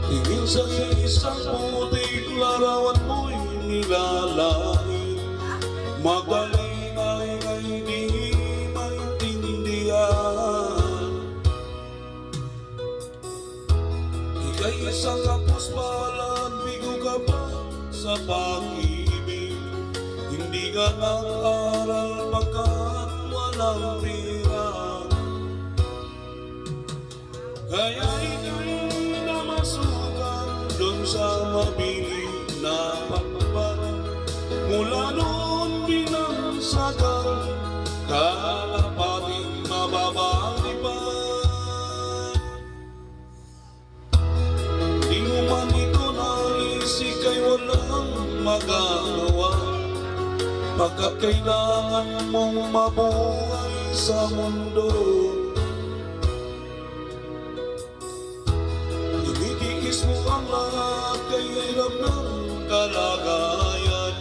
Tingin sa isang putik, larawan mo'y nilalait. Magaling ay di maintindihan. Ika'y isang kapos palad, bigo ka pa sa pag-ibig. Hindi ka nag-aral pagkat walang pira. Kaya ika'y namasukan doon sa mabili na pagpapad. Mula noon binagsakan, kalapating mababalipan. Di mo man ito naisip, kay walang magagawa. Pagkat kailangan mong mabuhay sa mundo. Tinitiis mo ang lahat, kay hirap ng kalagayan.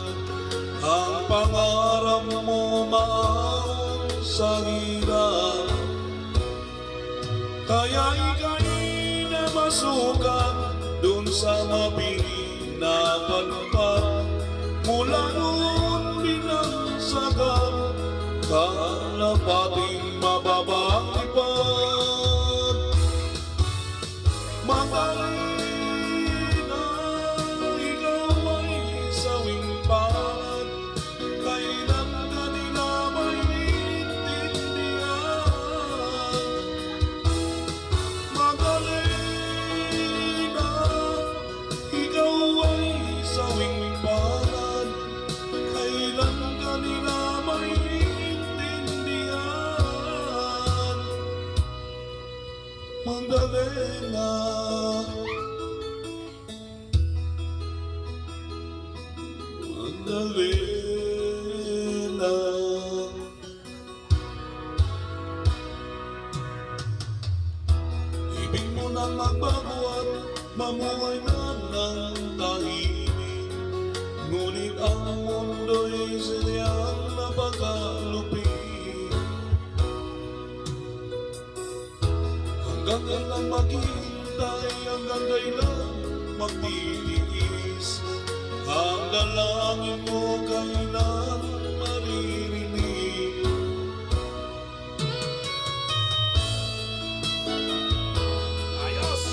Ang pangarap mo maahon sa hirap. Kaya ika'y namasukan dun sa mabili na palupad. Mula noon binagsakan, kalapating mababalipan. Magaling na ikaw ay sawing palad, kailan ka nila maintindihan. Magaling na ikaw ay sawing palad, kailan ka nila maintindihan. Magdalena, Magdalena. Ibig mo nang magbago at mamuhay na ng tahimik. Ngunit ang mundo'y sadyang napakalupit. Hanggang kailan maghihintay, hanggang kailan magtitiis. Ang dalangin mo kailan maririnig. Ayos!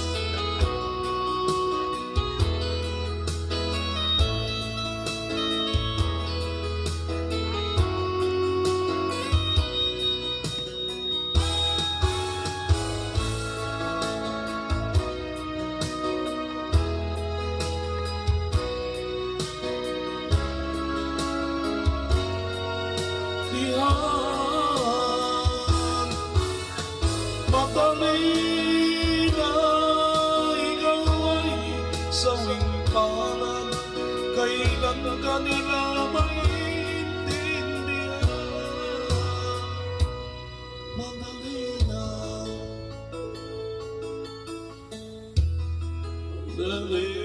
Magdalena, ikaw ay sawing palad, kailan ka nila maintindihan. Magdalena, Magdalena.